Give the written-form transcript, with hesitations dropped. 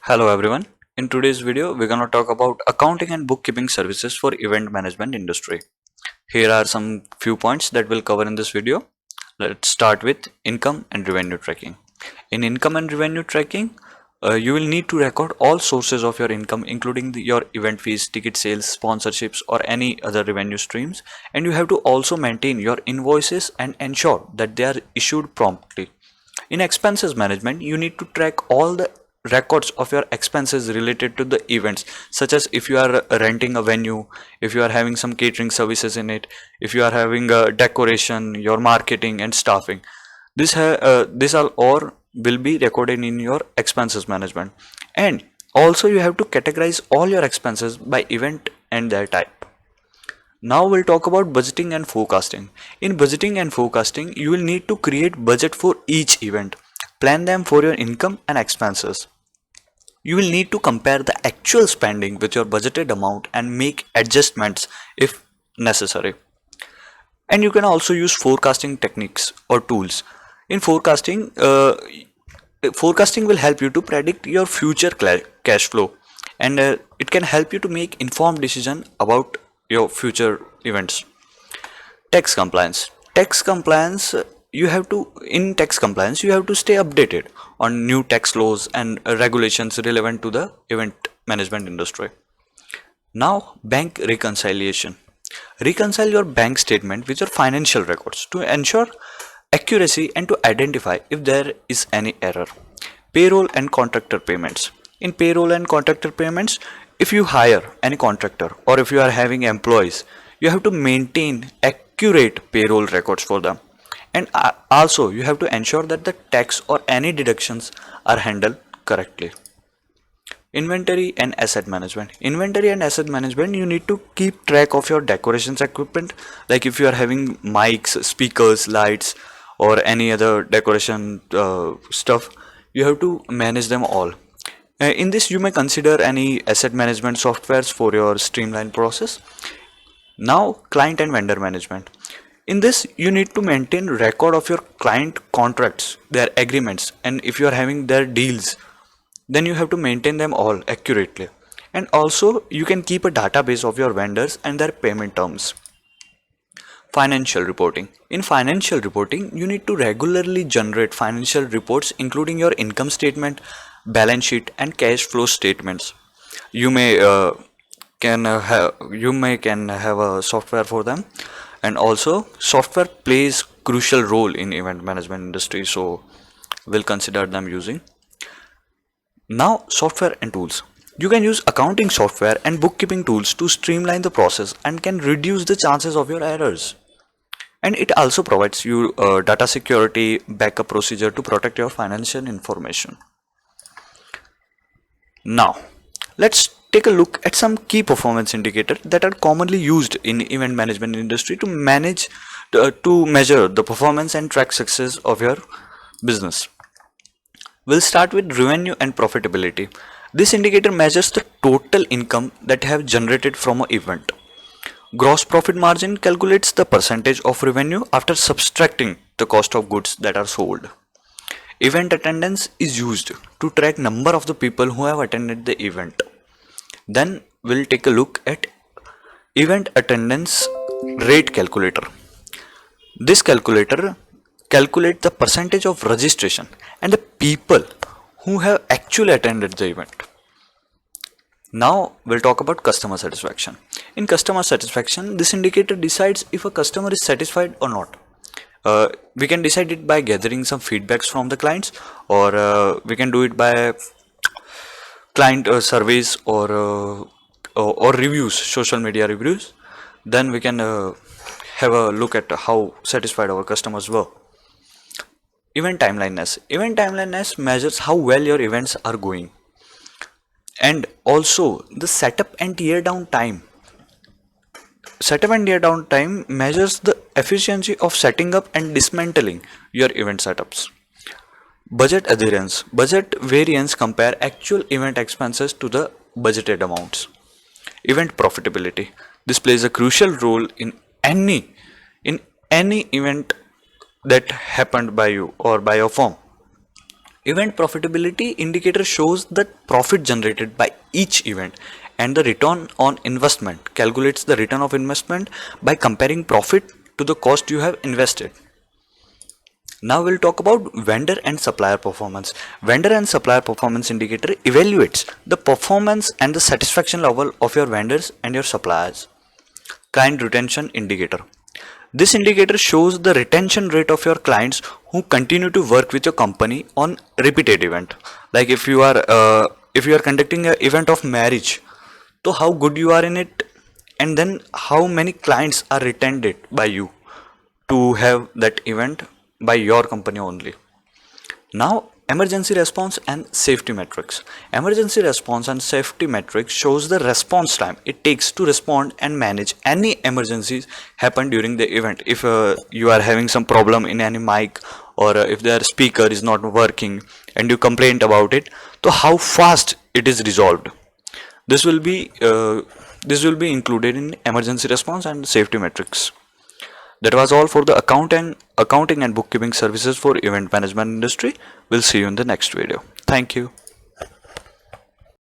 Hello everyone. In today's video, we're going to talk about accounting and bookkeeping services for event management industry. Here are some few points that we'll cover in this video. Let's start with income and revenue tracking. In income and revenue tracking, you will need to record all sources of your income, including your event fees, ticket sales, sponsorships, or any other revenue streams. And you have to also maintain your invoices and ensure that they are issued promptly. In expenses management, you need to track all the records of your expenses related to the events, such as if you are renting a venue, if you are having some catering services in it, if you are having a decoration, your marketing and staffing. This all will be recorded in your expenses management. And also you have to categorize all your expenses by event and their type. Now we'll talk about budgeting and forecasting. In budgeting and forecasting, you will need to create budget for each event. Plan them for your income and expenses. You will need to compare the actual spending with your budgeted amount and make adjustments if necessary. And you can also use forecasting techniques or tools. In forecasting will help you to predict your future cash flow, and it can help you to make informed decision about your future events. Tax compliance. Tax compliance, in tax compliance you have to stay updated on new tax laws and regulations relevant to the event management industry. Now, bank reconciliation. Reconcile your bank statement with your financial records to ensure accuracy and to identify if there is any error. Payroll and contractor payments. In payroll and contractor payments, if you hire any contractor or if you are having employees, you have to maintain accurate payroll records for them. And also, you have to ensure that the tax or any deductions are handled correctly. Inventory and asset management. Inventory and asset management, you need to keep track of your decorations equipment, like if you are having mics, speakers, lights, or any other decoration stuff, you have to manage them all. In this, you may consider any asset management softwares for your streamlined process. Now, client and vendor management. In this, you need to maintain record of your client contracts, their agreements, and if you are having their deals, then you have to maintain them all accurately. And also, you can keep a database of your vendors and their payment terms. Financial reporting. In financial reporting, you need to regularly generate financial reports including your income statement, balance sheet, and cash flow statements. You may can have a software for them, and also software plays crucial role in event management industry, so we'll consider them using. Now, software and tools. You can use accounting software and bookkeeping tools to streamline the process and can reduce the chances of your errors. And it also provides you data security backup procedure to protect your financial information. Now, let's take a look at some key performance indicators that are commonly used in event management industry to measure the performance and track success of your business. We'll start with revenue and profitability. This indicator measures the total income that have generated from an event. Gross profit margin calculates the percentage of revenue after subtracting the cost of goods that are sold. Event attendance is used to track number of the people who have attended the event. Then we'll take a look at event attendance rate calculator. This calculator calculates the percentage of registration and the people who have actually attended the event. Now we'll talk about customer satisfaction. In customer satisfaction, this indicator decides if a customer is satisfied or not. We can decide it by gathering some feedbacks from the clients, or we can do it by client surveys or reviews, social media reviews. Then we can have a look at how satisfied our customers were. Event timeliness. Event timeliness measures how well your events are going, and also the setup and tear down time. Setup and tear down time measures the efficiency of setting up and dismantling your event setups. Budget adherence. Budget variance compare actual event expenses to the budgeted amounts. Event profitability. This plays a crucial role in any event that happened by you or by your firm. Event profitability indicator shows the profit generated by each event, and the return on investment calculates the return of investment by comparing profit to the cost you have invested. Now we'll talk about vendor and supplier performance. Vendor and supplier performance indicator evaluates the performance and the satisfaction level of your vendors and your suppliers. Client retention indicator. This indicator shows the retention rate of your clients who continue to work with your company on repeated event. Like if you are conducting an event of marriage, so how good you are in it, and then how many clients are retained it by you to have that event by your company only. Now, emergency response and safety metrics. Emergency response and safety metrics shows the response time it takes to respond and manage any emergencies happen during the event. If you are having some problem in any mic, or if their speaker is not working and you complain about it, so how fast it is resolved. This will be included in emergency response and safety metrics. That was all for the accounting and bookkeeping services for event management industry. We'll see you in the next video. Thank you.